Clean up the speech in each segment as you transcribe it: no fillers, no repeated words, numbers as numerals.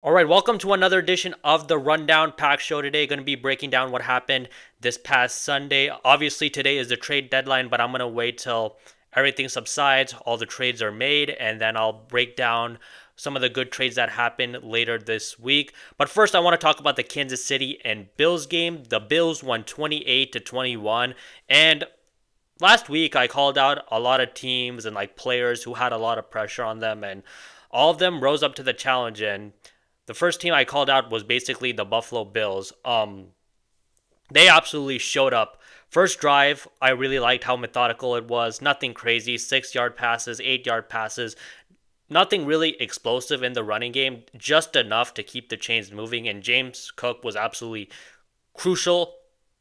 All right, welcome to another edition of the Rundown Pack Show. Today, going to be breaking down what happened this past Sunday. Obviously, today is the trade deadline, but I'm going to wait till everything subsides, all the trades are made, and then I'll break down some of the good trades that happened later this week. But first, I want to talk about the Kansas City and Bills game. The Bills won 28-21, and last week I called out a lot of teams and like players who had a lot of pressure on them, and all of them rose up to the challenge. And the first team I called out was basically the Buffalo Bills. They absolutely showed up. First drive, I really liked how methodical it was. Nothing crazy. 6 yard passes, 8 yard passes. Nothing really explosive in the running game. Just enough to keep the chains moving. And James Cook was absolutely crucial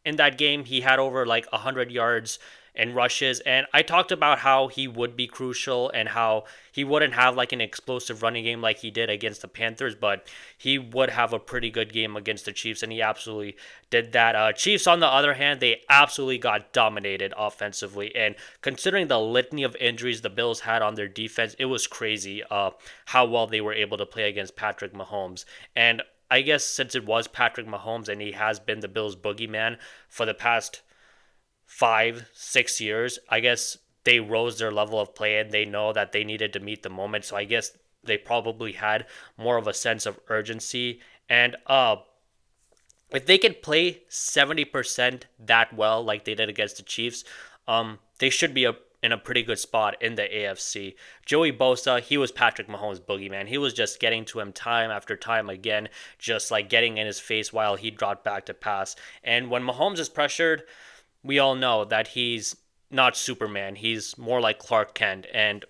in that game. He had over like 100 yards and rushes. And I talked about how he would be crucial and how he wouldn't have like an explosive running game like he did against the Panthers, but he would have a pretty good game against the Chiefs, and he absolutely did that. Chiefs, on the other hand, they absolutely got dominated offensively. And considering the litany of injuries the Bills had on their defense, it was crazy how well they were able to play against Patrick Mahomes. And I guess since it was Patrick Mahomes and he has been the Bills' boogeyman for the past 5, 6 years, I guess they rose their level of play and they know that they needed to meet the moment. So I guess they probably had more of a sense of urgency. And if they can play 70% that well, like they did against the Chiefs, they should be in a pretty good spot in the AFC. Joey Bosa, he was Patrick Mahomes' boogeyman. He was just getting to him time after time again, just like getting in his face while he dropped back to pass. And when Mahomes is pressured, we all know that he's not Superman. He's more like Clark Kent. And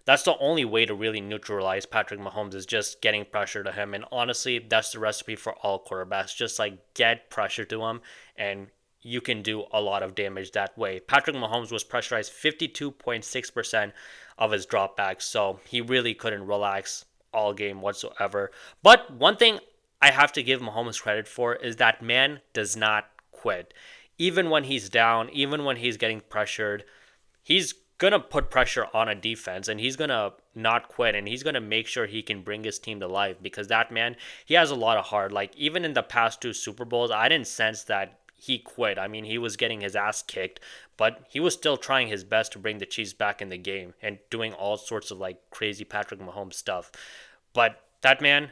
that's the only way to really neutralize Patrick Mahomes is just getting pressure to him. And honestly, that's the recipe for all quarterbacks. Just like get pressure to him and you can do a lot of damage that way. Patrick Mahomes was pressurized 52.6% of his dropbacks, so he really couldn't relax all game whatsoever. But one thing I have to give Mahomes credit for is that man does not quit. Even when he's down, even when he's getting pressured, he's going to put pressure on a defense and he's going to not quit and he's going to make sure he can bring his team to life because that man, he has a lot of heart. Like even in the past two Super Bowls, I didn't sense that he quit. I mean, he was getting his ass kicked, but he was still trying his best to bring the Chiefs back in the game and doing all sorts of like crazy Patrick Mahomes stuff. But that man,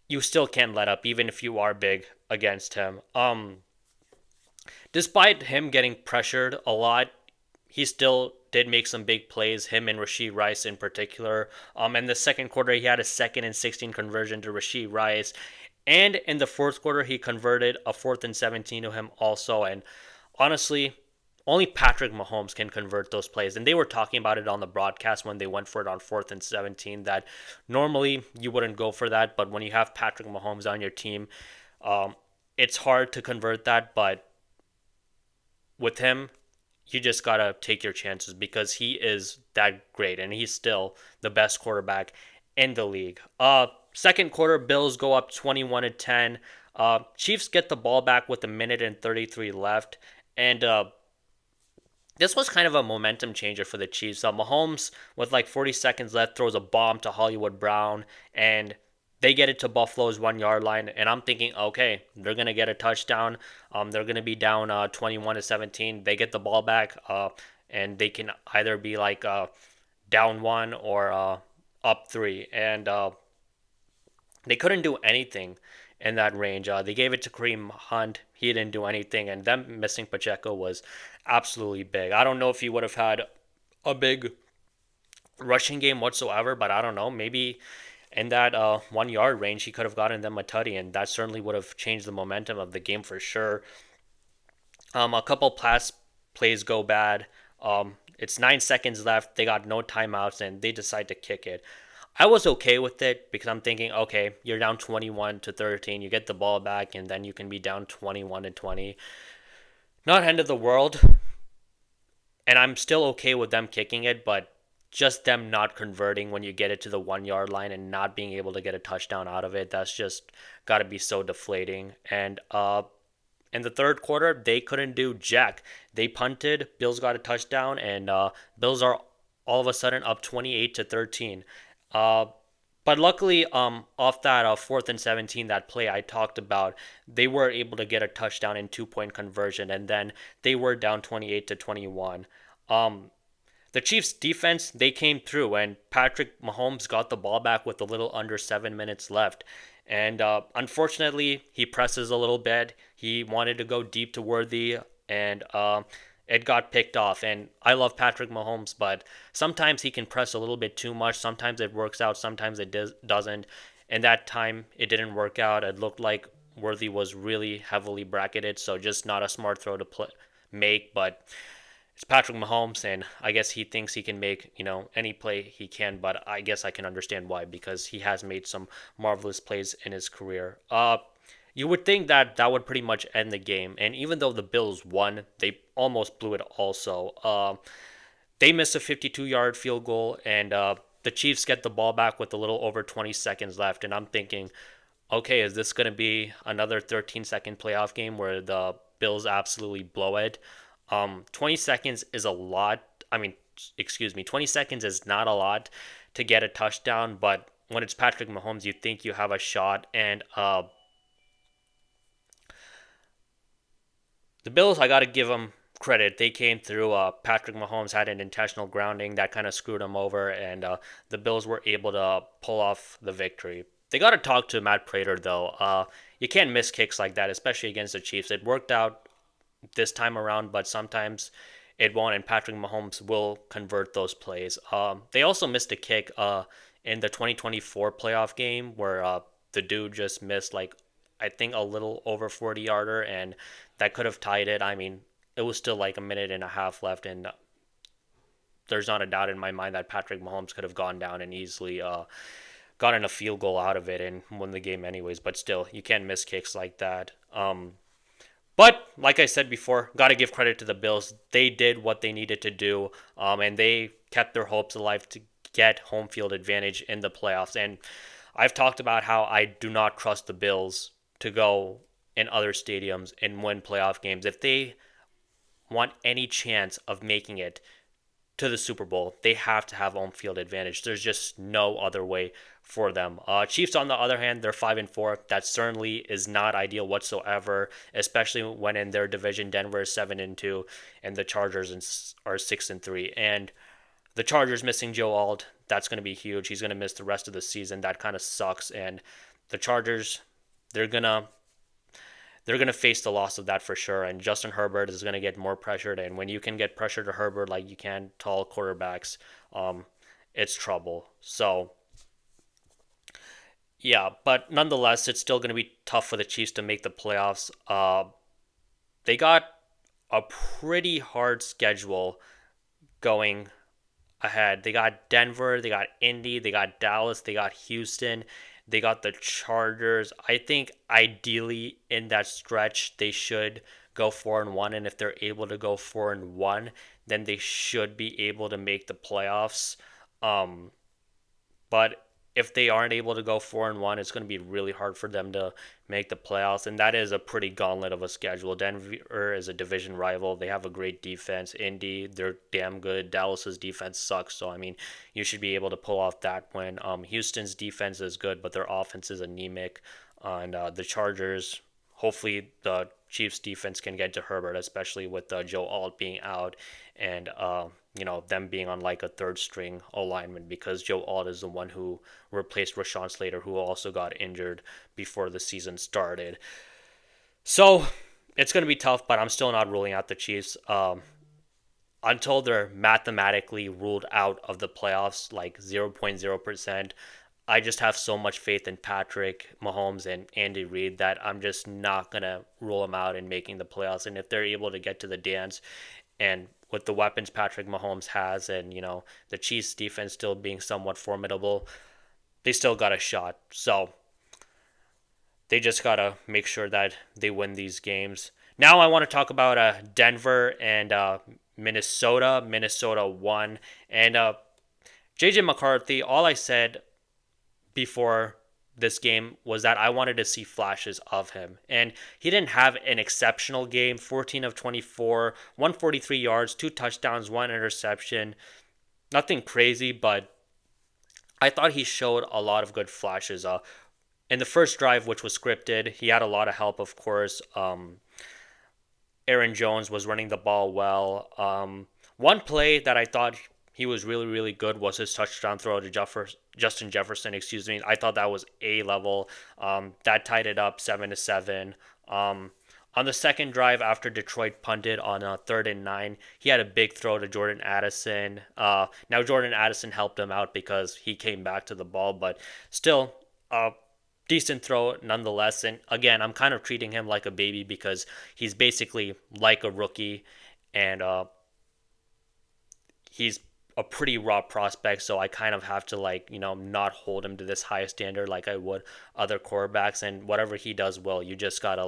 you still can't let up even if you are big against him. Despite him getting pressured a lot, he still did make some big plays, him and Rashee Rice in particular. In the second quarter, he had a 2nd and 16 conversion to Rashee Rice. And in the fourth quarter, he converted a 4th and 17 to him also. And honestly, only Patrick Mahomes can convert those plays. And they were talking about it on the broadcast when they went for it on 4th and 17 that normally you wouldn't go for that. But when you have Patrick Mahomes on your team, it's hard to convert that. But with him, you just gotta take your chances because he is that great and he's still the best quarterback in the league. Second quarter, Bills go up 21-10. Chiefs get the ball back with 1:33 left, and this was kind of a momentum changer for the Chiefs. Mahomes, with like 40 seconds left, throws a bomb to Hollywood Brown, and they get it to Buffalo's 1 yard line, and I'm thinking, okay, they're gonna get a touchdown. They're gonna be down 21-17. They get the ball back, and they can either be like down one or up three, and they couldn't do anything in that range. They gave it to Kareem Hunt. He didn't do anything, and them missing Pacheco was absolutely big. I don't know if he would have had a big rushing game whatsoever, but I don't know. Maybe in that 1 yard range, he could have gotten them a tutty, and that certainly would have changed the momentum of the game for sure. A couple pass plays go bad. It's 9 seconds left. They got no timeouts, and they decide to kick it. I was okay with it because I'm thinking, okay, you're down 21-13. You get the ball back, and then you can be down 21-20. Not end of the world, and I'm still okay with them kicking it, but just them not converting when you get it to the 1 yard line and not being able to get a touchdown out of it, that's just got to be so deflating. And in the third quarter, they couldn't do jack. They punted, Bills got a touchdown, and Bills are all of a sudden up 28-13. But luckily, off that 4th and 17, that play I talked about, they were able to get a touchdown and 2 point conversion, and then they were down 28-21. Um, the Chiefs defense, they came through, and Patrick Mahomes got the ball back with a little under 7 minutes left. And unfortunately, he presses a little bit. He wanted to go deep to Worthy, and it got picked off. And I love Patrick Mahomes, but sometimes he can press a little bit too much. Sometimes it works out, sometimes it doesn't. And that time, it didn't work out. It looked like Worthy was really heavily bracketed, so just not a smart throw to make. But it's Patrick Mahomes, and I guess he thinks he can make, any play he can, but I guess I can understand why, because he has made some marvelous plays in his career. You would think that that would pretty much end the game, and even though the Bills won, they almost blew it also. They missed a 52-yard field goal, and the Chiefs get the ball back with a little over 20 seconds left, and I'm thinking, okay, is this going to be another 13-second playoff game where the Bills absolutely blow it? 20 seconds is a lot. I mean, excuse me, 20 seconds is not a lot to get a touchdown, but when it's Patrick Mahomes, you think you have a shot. And the Bills, I got to give them credit. They came through. Patrick Mahomes had an intentional grounding that kind of screwed him over, and the Bills were able to pull off the victory. They got to talk to Matt Prater, though. You can't miss kicks like that, especially against the Chiefs. It worked out this time around, but sometimes it won't, and Patrick Mahomes will convert those plays. They also missed a kick in the 2024 playoff game where the dude just missed, like, I think a little over 40-yarder, and that could have tied it. I mean, it was still like a minute and a half left, and there's not a doubt in my mind that Patrick Mahomes could have gone down and easily gotten a field goal out of it and won the game anyways. But still, you can't miss kicks like that. But like I said before, got to give credit to the Bills. They did what they needed to do, and they kept their hopes alive to get home field advantage in the playoffs. And I've talked about how I do not trust the Bills to go in other stadiums and win playoff games. If they want any chance of making it to the Super Bowl, they have to have home field advantage. There's just no other way for them. Chiefs, on the other hand, they're 5-4. That certainly is not ideal whatsoever, especially when in their division, Denver is 7-2, and the Chargers are 6-3. And the Chargers missing Joe Alt, that's going to be huge. He's going to miss the rest of the season. That kind of sucks. And the Chargers, they're gonna face the loss of that for sure. And Justin Herbert is going to get more pressured. And when you can get pressure to Herbert like you can tall quarterbacks, it's trouble. So, yeah, but nonetheless, it's still going to be tough for the Chiefs to make the playoffs. They got a pretty hard schedule going ahead. They got Denver, they got Indy, they got Dallas, they got Houston, they got the Chargers. I think ideally in that stretch they should go 4-1, and if they're able to go 4-1, then they should be able to make the playoffs. But if they aren't able to go 4-1, it's going to be really hard for them to make the playoffs, and that is a pretty gauntlet of a schedule. Denver is a division rival. They have a great defense. Indy, they're damn good. Dallas's defense sucks, so I mean, you should be able to pull off that win. Houston's defense is good, but their offense is anemic, and the Chargers, hopefully the Chiefs defense can get to Herbert, especially with Joe Alt being out, and them being on like a third string alignment, because Joe Alt is the one who replaced Rashawn Slater, who also got injured before the season started. So it's going to be tough, but I'm still not ruling out the Chiefs until they're mathematically ruled out of the playoffs, like 0.0%. I just have so much faith in Patrick Mahomes and Andy Reid that I'm just not going to rule them out in making the playoffs. And if they're able to get to the dance, and with the weapons Patrick Mahomes has, and the Chiefs defense still being somewhat formidable, they still got a shot. So they just got to make sure that they win these games. Now I want to talk about Denver and Minnesota. Minnesota won. And JJ McCarthy, all I said before this game was that I wanted to see flashes of him. And he didn't have an exceptional game. 14 of 24, 143 yards, 2 touchdowns, 1 interception. Nothing crazy, but I thought he showed a lot of good flashes. In the first drive, which was scripted, he had a lot of help, of course. Aaron Jones was running the ball well. One play that I thought he was really, really good was his touchdown throw to Justin Jefferson. Excuse me. I thought that was A level. That tied it up 7-7. On the second drive, after Detroit punted on a 3rd and 9, he had a big throw to Jordan Addison. Now Jordan Addison helped him out because he came back to the ball, but still, decent throw nonetheless. And again, I'm kind of treating him like a baby because he's basically like a rookie, and he's a pretty raw prospect, so I kind of have to not hold him to this high standard like I would other quarterbacks. And whatever he does well, you just gotta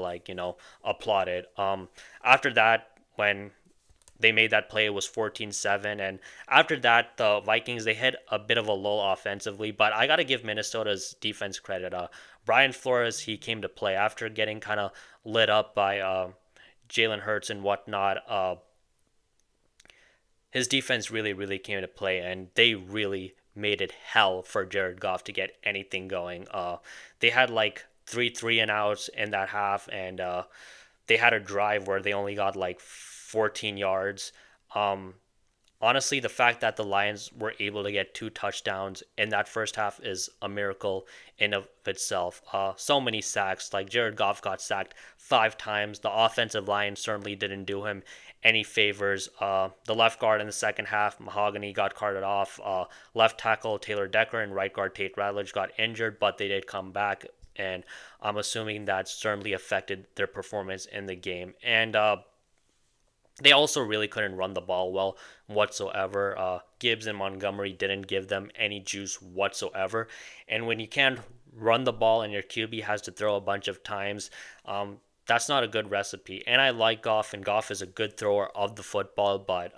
applaud it. After that, when they made that play, it was 14-7, and after that, the Vikings, they hit a bit of a lull offensively, but I gotta give Minnesota's defense credit. Brian Flores, he came to play after getting kind of lit up by Jalen Hurts and whatnot. His defense really, really came to play, and they really made it hell for Jared Goff to get anything going. They had like three and outs in that half, and they had a drive where they only got like 14 yards. Honestly, the fact that the Lions were able to get 2 touchdowns in that first half is a miracle in of itself. So many sacks. Like, Jared Goff got sacked 5 times. The offensive line certainly didn't do him any favors. The left guard in the second half, Mahogany, got carted off. Left tackle Taylor Decker and right guard Tate Ratledge got injured, but they did come back, and I'm assuming that certainly affected their performance in the game. And they also really couldn't run the ball well whatsoever. Gibbs and Montgomery didn't give them any juice whatsoever. And when you can't run the ball and your QB has to throw a bunch of times, that's not a good recipe. And I like Goff, and Goff is a good thrower of the football, but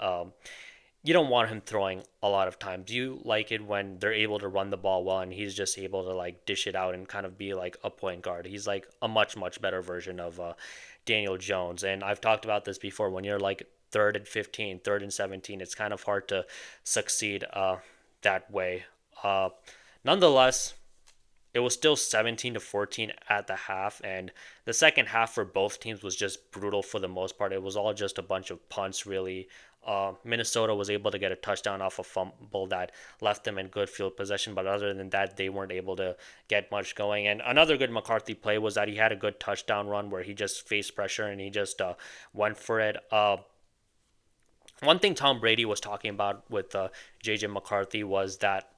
you don't want him throwing a lot of times. You like it when they're able to run the ball well, and he's just able to like dish it out and kind of be like a point guard. He's like a much, much better version of Daniel Jones. And I've talked about this before. When you're like 3rd and 15, 3rd and 17, it's kind of hard to succeed that way. Nonetheless, it was still 17-14 at the half, and the second half for both teams was just brutal for the most part. It was all just a bunch of punts, really. Minnesota was able to get a touchdown off a fumble that left them in good field possession, but other than that, they weren't able to get much going. And another good McCarthy play was that he had a good touchdown run where he just faced pressure and he just went for it. One thing Tom Brady was talking about with JJ McCarthy was that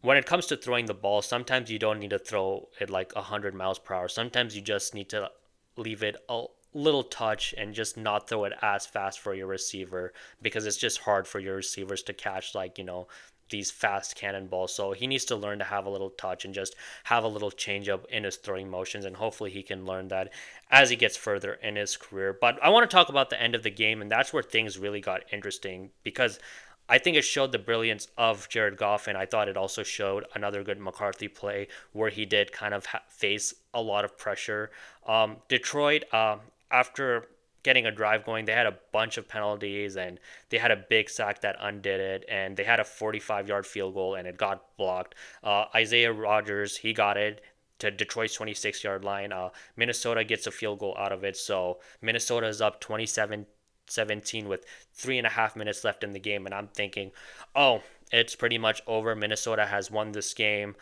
when it comes to throwing the ball, sometimes you don't need to throw it like 100 miles per hour. Sometimes you just need to leave it a little touch and just not throw it as fast for your receiver, because it's just hard for your receivers to catch these fast cannonballs. So he needs to learn to have a little touch and just have a little change up in his throwing motions, and hopefully he can learn that as he gets further in his career. But I want to talk about the end of the game, and that's where things really got interesting, because I think it showed the brilliance of Jared Goff, and I thought it also showed another good McCarthy play where he did kind of face a lot of pressure. Detroit, after getting a drive going, they had a bunch of penalties, and they had a big sack that undid it, and they had a 45-yard field goal, and it got blocked. Isaiah Rodgers, he got it to Detroit's 26-yard line. Minnesota gets a field goal out of it, so Minnesota is up 27-17 with 3.5 minutes left in the game, and I'm thinking, oh, it's pretty much over. Minnesota has won this game.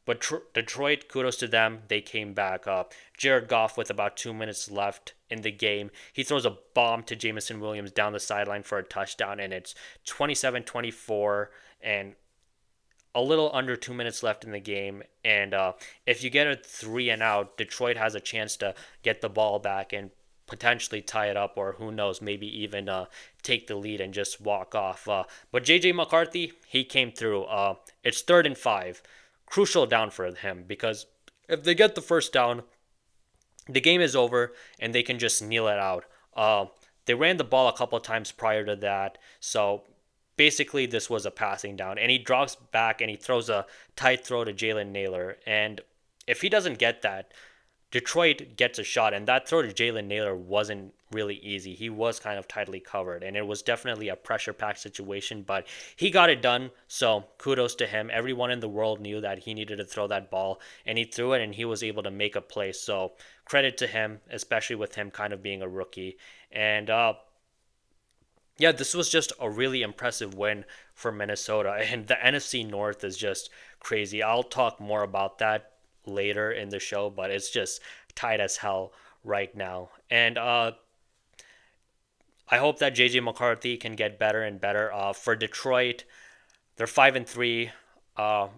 But Detroit, kudos to them. They came back. Jared Goff, with about 2 minutes left in the game, he throws a bomb to Jameson Williams down the sideline for a touchdown, and it's 27-24 and a little under 2 minutes left in the game. And if you get a 3 and out, Detroit has a chance to get the ball back and potentially tie it up, or who knows, maybe even take the lead and just walk off. But JJ McCarthy, he came through. It's 3rd and 5. Crucial down for him, because if they get the first down, the game is over and they can just kneel it out. They ran the ball a couple of times prior to that, so basically this was a passing down, and he drops back and he throws a tight throw to Jalen Naylor, and if he doesn't get that, Detroit gets a shot, and that throw to Jalen Naylor wasn't really easy. He was kind of tightly covered, and it was definitely a pressure-packed situation, but he got it done, so kudos to him. Everyone in the world knew that he needed to throw that ball, and he threw it, and he was able to make a play, so credit to him, especially with him kind of being a rookie. And yeah, this was just a really impressive win for Minnesota, and the NFC North is just crazy. I'll talk more about that later in the show, but it's just tight as hell right now. And I hope that JJ McCarthy can get better and better. For Detroit, they're 5-3. Uh,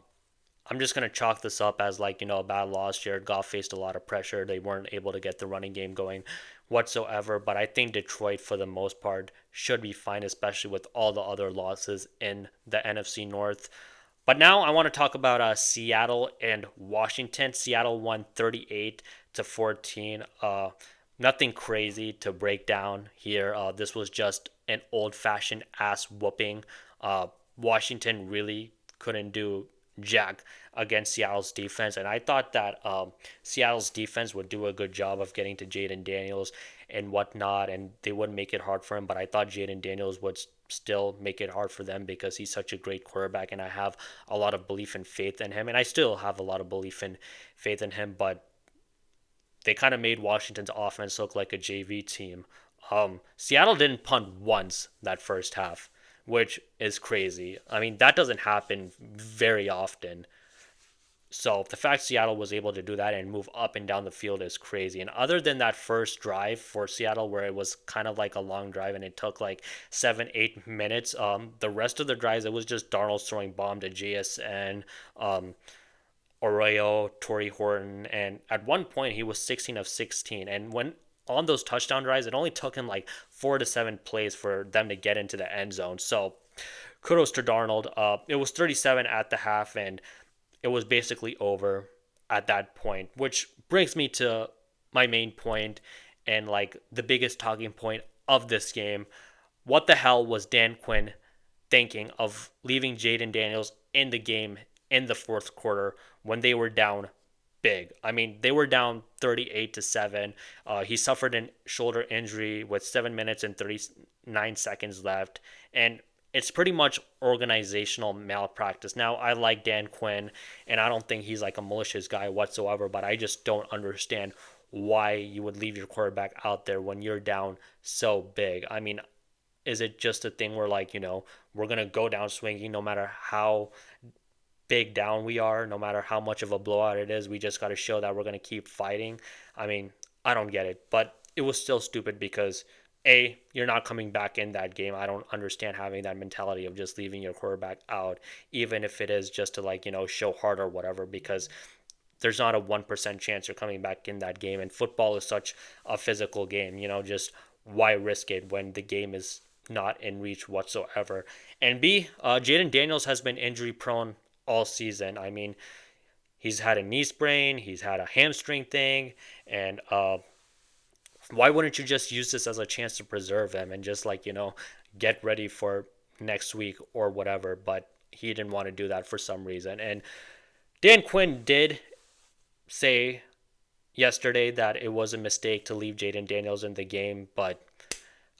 I'm just gonna chalk this up as like a bad loss. Jared Goff faced a lot of pressure. They weren't able to get the running game going whatsoever. But I think Detroit, for the most part, should be fine, especially with all the other losses in the NFC North. But now I want to talk about Seattle and Washington. Seattle won 38-14. Nothing crazy to break down here. This was just an old-fashioned ass whooping. Washington really couldn't do jack against Seattle's defense, and I thought that Seattle's defense would do a good job of getting to Jayden Daniels and whatnot, and they would make it hard for him. But I thought Jayden Daniels would still make it hard for them because he's such a great quarterback, and I have a lot of belief and faith in him, and I still have a lot of belief and faith in him. But they kind of made Washington's offense look like a JV team. Seattle didn't punt once that first half, which is crazy. I mean, that doesn't happen very often. So the fact Seattle was able to do that and move up and down the field is crazy. And other than that first drive for Seattle, where it was kind of like a long drive and it took like 7-8 minutes, the rest of the drives it was just Darnold throwing bomb to JSN, Arroyo, Torrey Horton, and at one point he was 16 of 16. And when on those touchdown drives, it only took him like 4 to 7 plays for them to get into the end zone. So kudos to Darnold. It was 37 at the half, and it was basically over at that point, which brings me to my main point and like the biggest talking point of this game. What the hell was Dan Quinn thinking of leaving Jayden Daniels in the game in the fourth quarter when they were down big? I mean, they were down 38-7. He suffered a shoulder injury with 7 minutes and 39 seconds left, and it's pretty much organizational malpractice. Now, I like Dan Quinn, and I don't think he's like a malicious guy whatsoever, but I just don't understand why you would leave your quarterback out there when you're down so big. I mean, is it just a thing where like, we're going to go down swinging no matter how big down we are, no matter how much of a blowout it is, we just got to show that we're going to keep fighting? I mean, I don't get it, but it was still stupid because you're not coming back in that game. I don't understand having that mentality of just leaving your quarterback out, even if it is just to like, show heart or whatever, because there's not a 1% chance you're coming back in that game. And football is such a physical game, just why risk it when the game is not in reach whatsoever? And B, Jayden Daniels has been injury prone all season. I mean, he's had a knee sprain, he's had a hamstring thing, and why wouldn't you just use this as a chance to preserve him and just like, get ready for next week or whatever? But he didn't want to do that for some reason. And Dan Quinn did say yesterday that it was a mistake to leave Jayden Daniels in the game, but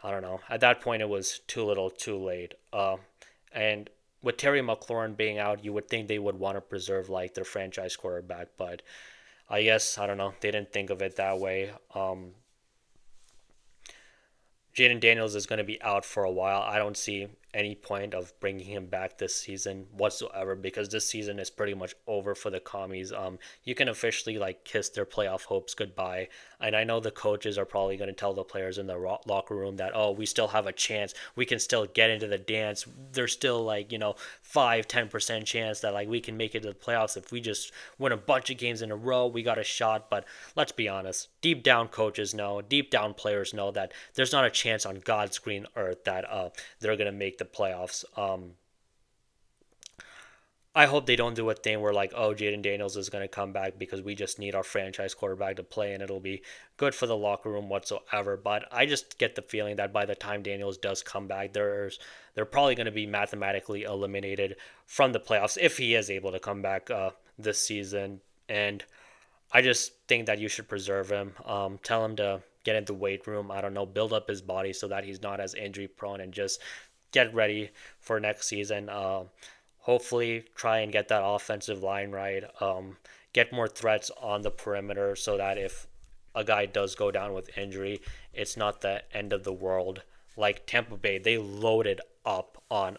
I don't know. At that point, it was too little, too late. And with Terry McLaurin being out, you would think they would want to preserve like their franchise quarterback, but I guess I don't know. They didn't think of it that way. Jayden Daniels is going to be out for a while. I don't see any point of bringing him back this season whatsoever, because this season is pretty much over for the commies. You can officially like kiss their playoff hopes goodbye. And I know the coaches are probably going to tell the players in the locker room that, oh, we still have a chance. We can still get into the dance. There's still like, 5-10% chance that like we can make it to the playoffs if we just win a bunch of games in a row. We got a shot. But let's be honest, deep down coaches know, deep down players know that there's not a chance on God's green earth that they're going to make the playoffs. I hope they don't do a thing where like, oh, Jayden Daniels is going to come back because we just need our franchise quarterback to play and it'll be good for the locker room whatsoever. But I just get the feeling that by the time Daniels does come back, they're probably going to be mathematically eliminated from the playoffs if he is able to come back this season. And I just think that you should preserve him. Tell him to get into the weight room. I don't know, build up his body so that he's not as injury prone, and just get ready for next season. Hopefully, try and get that offensive line right. Get more threats on the perimeter so that if a guy does go down with injury, it's not the end of the world. Like Tampa Bay, they loaded up on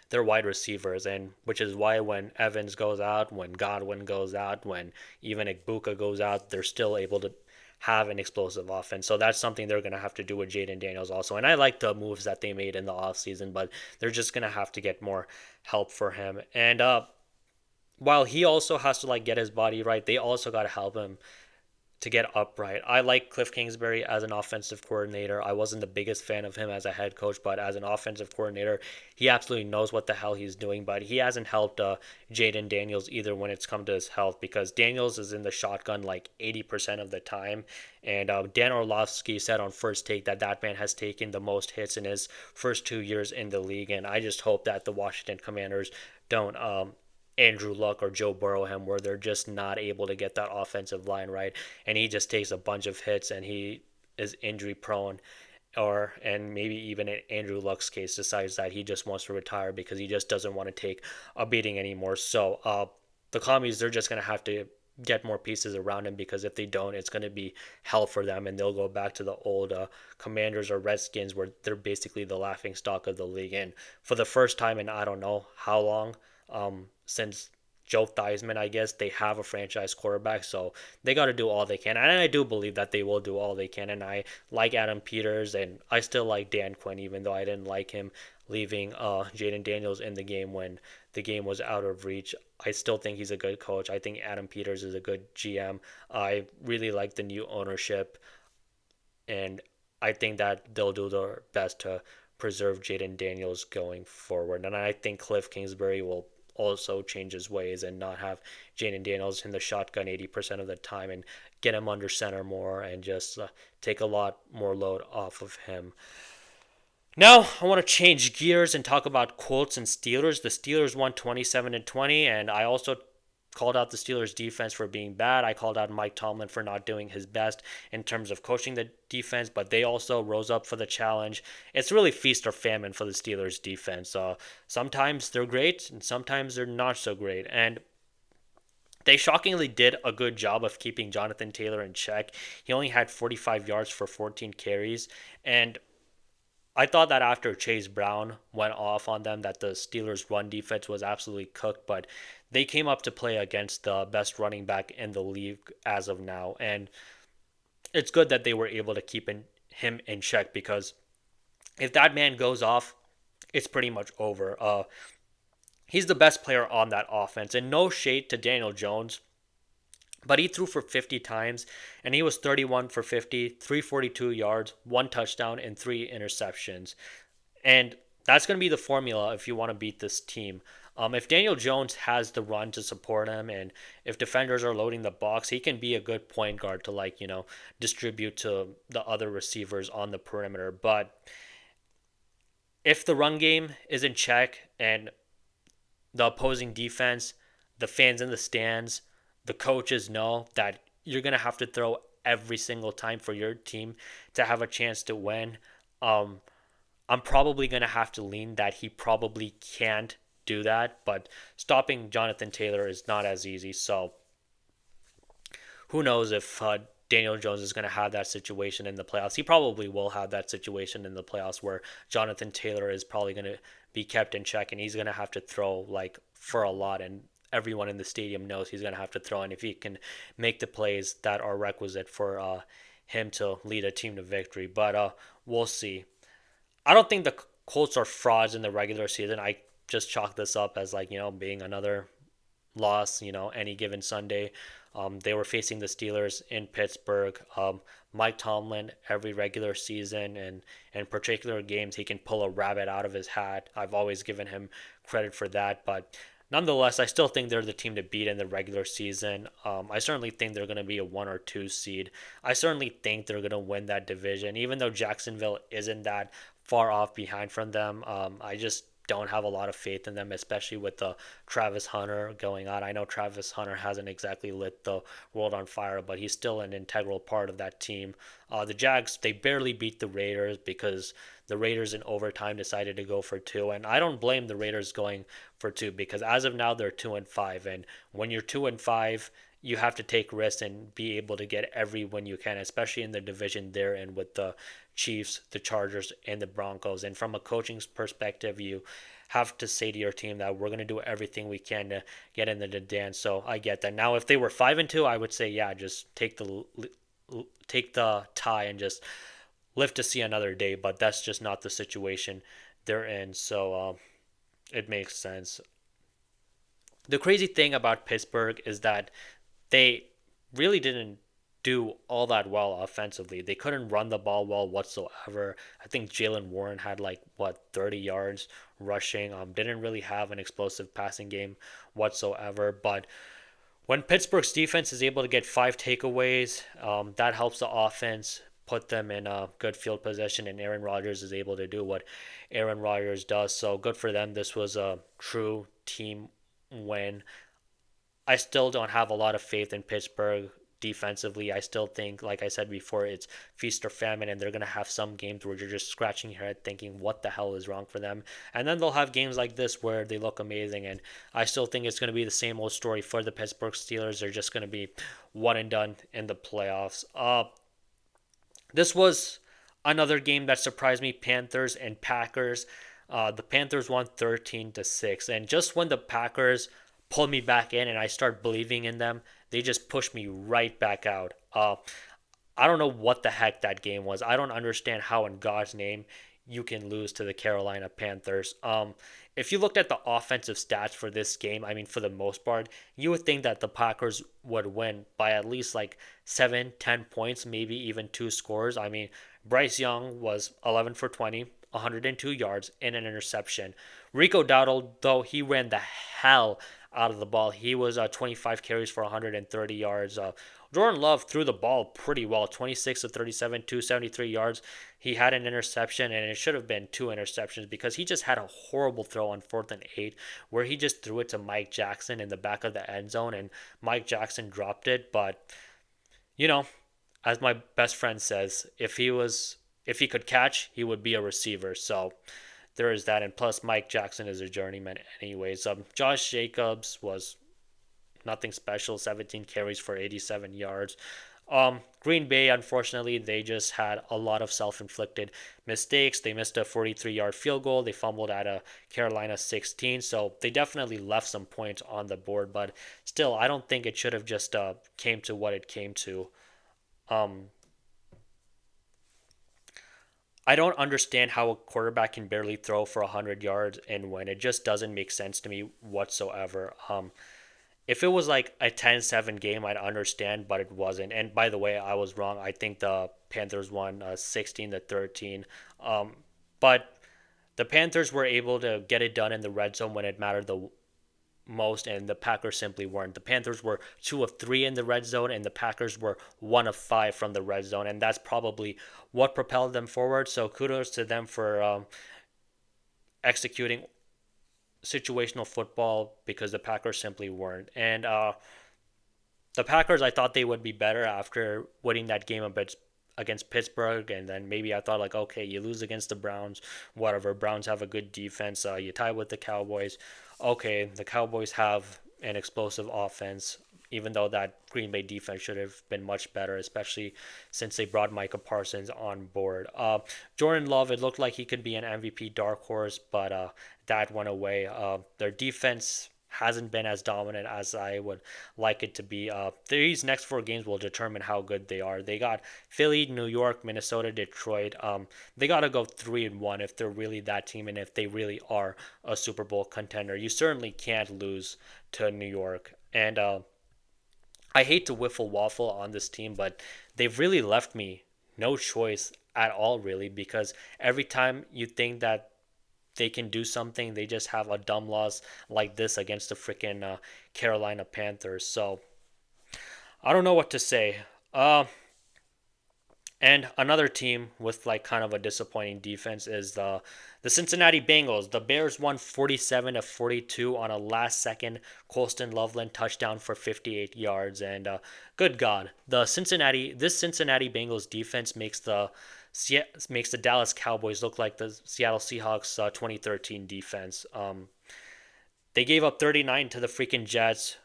their wide receivers, and which is why when Evans goes out, when Godwin goes out, when even Igbuka goes out, they're still able to have an explosive offense. So that's something they're going to have to do with Jayden Daniels also. And I like the moves that they made in the offseason, but they're just going to have to get more help for him. And while he also has to like get his body right, they also got to help him to get upright. I like Cliff Kingsbury as an offensive coordinator. I wasn't the biggest fan of him as a head coach, but as an offensive coordinator, he absolutely knows what the hell he's doing. But he hasn't helped Jayden Daniels either when it's come to his health, because Daniels is in the shotgun like 80% of the time. And Dan Orlovsky said on First Take that that man has taken the most hits in his first 2 years in the league. And I just hope that the Washington Commanders don't Andrew Luck or Joe Burrow him, where they're just not able to get that offensive line right, and he just takes a bunch of hits and he is injury prone, or and maybe even in Andrew Luck's case decides that he just wants to retire because he just doesn't want to take a beating anymore. So the commies, they're just gonna have to get more pieces around him, because if they don't, it's going to be hell for them, and they'll go back to the old Commanders or Redskins, where they're basically the laughing stock of the league. And for the first time in I don't know how long, since Joe Theismann, I guess, they have a franchise quarterback, so they got to do all they can. And I do believe that they will do all they can. And I like Adam Peters, and I still like Dan Quinn, even though I didn't like him leaving Jayden Daniels in the game when the game was out of reach. I still think he's a good coach. I think Adam Peters is a good GM. I really like the new ownership, and I think that they'll do their best to preserve Jayden Daniels going forward. And I think Cliff Kingsbury will also change his ways and not have Jayden Daniels in the shotgun 80% of the time, and get him under center more, and just take a lot more load off of him. Now, I want to change gears and talk about Colts and Steelers. The Steelers won 27-20, and I also called out the Steelers defense for being bad. I called out Mike Tomlin for not doing his best in terms of coaching the defense, but they also rose up for the challenge. It's really feast or famine for the Steelers defense. Sometimes they're great, and sometimes they're not so great. And they shockingly did a good job of keeping Jonathan Taylor in check. He only had 45 yards for 14 carries, and I thought that after Chase Brown went off on them, that the Steelers' run defense was absolutely cooked, but they came up to play against the best running back in the league as of now, and it's good that they were able to keep him in check, because if that man goes off, it's pretty much over. He's the best player on that offense, and no shade to Daniel Jones, but he threw for 50 times, and he was 31 for 50, 342 yards, one touchdown, and three interceptions. And that's going to be the formula if you want to beat this team. If Daniel Jones has the run to support him, and if defenders are loading the box, he can be a good point guard to, distribute to the other receivers on the perimeter. But if the run game is in check, and the opposing defense, the fans in the stands, the coaches know that you're going to have to throw every single time for your team to have a chance to win, I'm probably going to have to lean that he probably can't do that. But stopping Jonathan Taylor is not as easy. So who knows if Daniel Jones is going to have that situation in the playoffs. He probably will have that situation in the playoffs where Jonathan Taylor is probably going to be kept in check, and he's going to have to throw for a lot, and everyone in the stadium knows he's going to have to throw, and if he can make the plays that are requisite for him to lead a team to victory. But we'll see. I don't think the Colts are frauds in the regular season. I just chalk this up as being another loss, any given Sunday. They were facing the Steelers in Pittsburgh. Mike Tomlin, every regular season and particular games, he can pull a rabbit out of his hat. I've always given him credit for that. But nonetheless, I still think they're the team to beat in the regular season. I certainly think they're going to be a 1 or 2 seed. I certainly think they're going to win that division, even though Jacksonville isn't that far off behind from them. I just don't have a lot of faith in them, especially with the Travis Hunter going on. I know Travis Hunter hasn't exactly lit the world on fire, but he's still an integral part of that team. The Jags, they barely beat the Raiders because the Raiders in overtime decided to go for two, and I don't blame the Raiders going for two because as of now they're 2-5, and when you're 2-5, you have to take risks and be able to get every win you can, especially in the division they're in with the Chiefs, the Chargers, and the Broncos. And from a coaching perspective, you have to say to your team that we're going to do everything we can to get into the dance. So I get that. Now, if they were 5-2, I would say, yeah, just take the tie and just live to see another day. But that's just not the situation they're in. So it makes sense. The crazy thing about Pittsburgh is that they really didn't do all that well offensively. They couldn't run the ball well whatsoever. I think Jalen Warren had like 30 yards rushing. Didn't really have an explosive passing game whatsoever. But when Pittsburgh's defense is able to get 5 takeaways, that helps the offense put them in a good field position, and Aaron Rodgers is able to do what Aaron Rodgers does. So good for them. This was a true team win. I still don't have a lot of faith in Pittsburgh defensively. I still think, like I said before, it's feast or famine, and they're going to have some games where you're just scratching your head thinking, what the hell is wrong for them? And then they'll have games like this where they look amazing, and I still think it's going to be the same old story for the Pittsburgh Steelers. They're just going to be one and done in the playoffs. This was another game that surprised me, Panthers and Packers. The Panthers won 13-6, and just when the Packers pulled me back in and I start believing in them, they just pushed me right back out. I don't know what the heck that game was. I don't understand how in God's name you can lose to the Carolina Panthers. If you looked at the offensive stats for this game, I mean, for the most part, you would think that the Packers would win by at least like 7, 10 points, maybe even 2 scores. I mean, Bryce Young was 11 for 20, 102 yards, and an interception. Rico Dowdle, though, he ran the hell out of the ball. He was 25 carries for 130 yards. Jordan Love threw the ball pretty well, 26 of 37, 273 yards. He had an interception, and it should have been 2 interceptions because he just had a horrible throw on 4th and 8 where he just threw it to Mike Jackson in the back of the end zone, and Mike Jackson dropped it. But, you know, as my best friend says, if he could catch, he would be a receiver. So there is that, and plus Mike Jackson is a journeyman anyways. Josh Jacobs was nothing special, 17 carries for 87 yards. Green Bay, unfortunately, they just had a lot of self-inflicted mistakes. They missed a 43-yard field goal. They fumbled at a Carolina 16, so they definitely left some points on the board, but still, I don't think it should have just came to what it came to. Um, I don't understand how a quarterback can barely throw for 100 yards and win. It just doesn't make sense to me whatsoever. If it was like a 10-7 game, I'd understand, but it wasn't. And by the way, I was wrong. I think the Panthers won 16-13. But the Panthers were able to get it done in the red zone when it mattered the most, and the Packers simply weren't. The Panthers were 2 of 3 in the red zone, and the Packers were 1 of 5 from the red zone, and that's probably what propelled them forward. So kudos to them for executing situational football because the Packers simply weren't. And the Packers, I thought they would be better after winning that game a bit against Pittsburgh, and then maybe I thought like, okay, you lose against the Browns, whatever. Browns have a good defense. You tie with the Cowboys. Okay, the Cowboys have an explosive offense, even though that Green Bay defense should have been much better, especially since they brought Micah Parsons on board. Jordan Love, it looked like he could be an MVP dark horse, but that went away. Their defense hasn't been as dominant as I would like it to be. These next 4 games will determine how good they are. They got Philly, New York, Minnesota, Detroit. They got to go 3-1 if they're really that team and if they really are a Super Bowl contender. You certainly can't lose to New York. And I hate to whiffle waffle on this team, but they've really left me no choice at all, really, because every time you think that they can do something, they just have a dumb loss like this against the freaking Carolina Panthers. So I don't know what to say. And another team with like kind of a disappointing defense is the Cincinnati Bengals. The Bears won 47-42 on a last second Colston Loveland touchdown for 58 yards. And good God, this Cincinnati Bengals defense makes the Dallas Cowboys look like the Seattle Seahawks 2013 defense. They gave up 39 to the freaking Jets.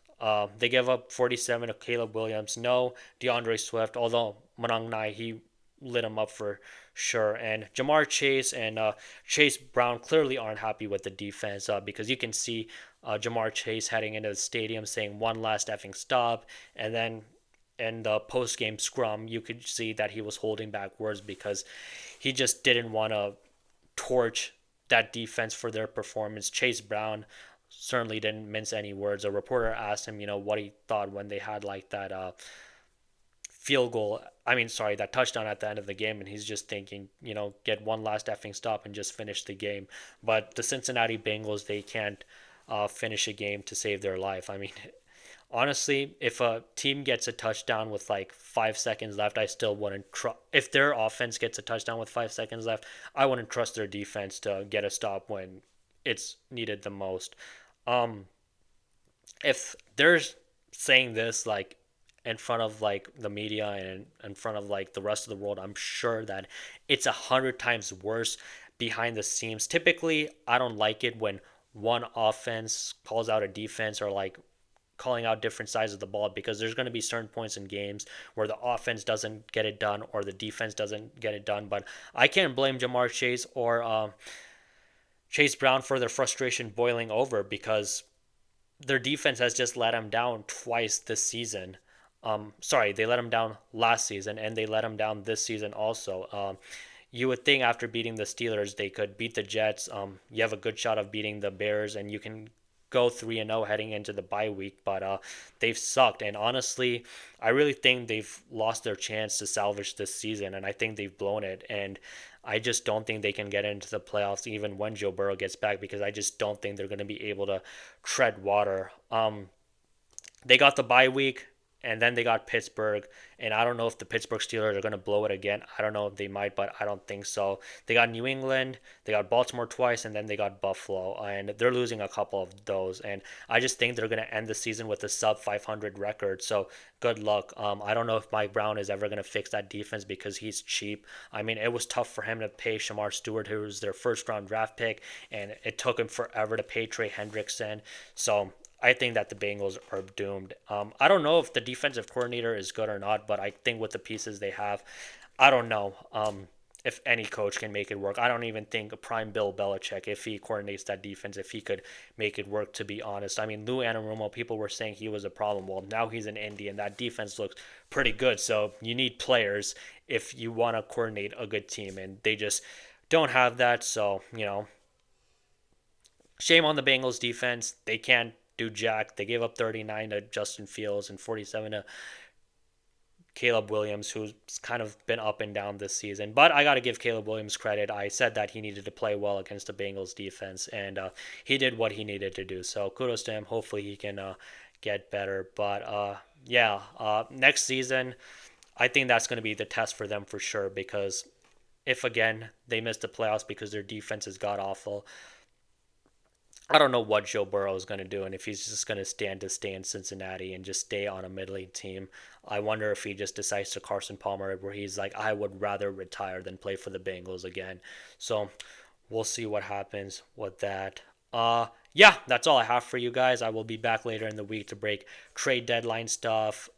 They gave up 47 to Caleb Williams. No DeAndre Swift, although Monongnai, he lit him up for sure. And Jamar Chase and Chase Brown clearly aren't happy with the defense because you can see Jamar Chase heading into the stadium saying one last effing stop. And then in the post game scrum, you could see that he was holding back words because he just didn't want to torch that defense for their performance. Chase Brown certainly didn't mince any words. A reporter asked him, what he thought when they had like that field goal. That touchdown at the end of the game, and he's just thinking, get one last effing stop and just finish the game. But the Cincinnati Bengals, they can't finish a game to save their life. Honestly, if a team gets a touchdown with like 5 seconds left, I still wouldn't trust. If their offense gets a touchdown with 5 seconds left, I wouldn't trust their defense to get a stop when it's needed the most. Um, if they're saying this like in front of like the media and in front of like the rest of the world, I'm sure that it's 100 times worse behind the scenes. Typically, I don't like it when one offense calls out a defense or like calling out different sides of the ball because there's going to be certain points in games where the offense doesn't get it done or the defense doesn't get it done. But I can't blame Jamar Chase or Chase Brown for their frustration boiling over because their defense has just let them down twice this season. They let them down last season and they let them down this season also. You would think after beating the Steelers, they could beat the Jets. You have a good shot of beating the Bears and you can go 3-0 heading into the bye week, but they've sucked. And honestly, I really think they've lost their chance to salvage this season, and I think they've blown it. And I just don't think they can get into the playoffs even when Joe Burrow gets back because I just don't think they're going to be able to tread water. They got the bye week and then they got Pittsburgh. And I don't know if the Pittsburgh Steelers are going to blow it again. I don't know if they might, but I don't think so. They got New England, they got Baltimore twice, and then they got Buffalo. And they're losing a couple of those. And I just think they're going to end the season with a sub 500 record. So good luck. I don't know if Mike Brown is ever going to fix that defense because he's cheap. It was tough for him to pay Shamar Stewart, who was their first round draft pick, and it took him forever to pay Trey Hendrickson. So I think that the Bengals are doomed. I don't know if the defensive coordinator is good or not, but I think with the pieces they have, I don't know if any coach can make it work. I don't even think a prime Bill Belichick, if he coordinates that defense, if he could make it work, to be honest. Lou Anarumo, people were saying he was a problem. Well, now he's in Indy, and that defense looks pretty good. So you need players if you want to coordinate a good team, and they just don't have that. So, shame on the Bengals defense. They can't do jack. They gave up 39 to Justin Fields and 47 to Caleb Williams, who's kind of been up and down this season. But I got to give Caleb Williams credit. I said that he needed to play well against the Bengals defense, and he did what he needed to do. So kudos to him. Hopefully he can get better. But next season, I think that's going to be the test for them for sure because if, again, they miss the playoffs because their defense is god-awful, I don't know what Joe Burrow is going to do and if he's just going to stand to stay in Cincinnati and just stay on a mid-league team. I wonder if he just decides to Carson Palmer where he's like, I would rather retire than play for the Bengals again. So we'll see what happens with that. That's all I have for you guys. I will be back later in the week to break trade deadline stuff,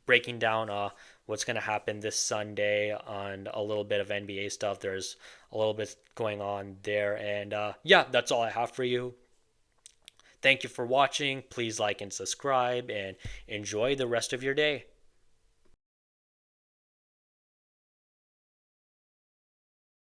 breaking down what's going to happen this Sunday on a little bit of NBA stuff. There's a little bit going on there. And that's all I have for you. Thank you for watching. Please like and subscribe and enjoy the rest of your day.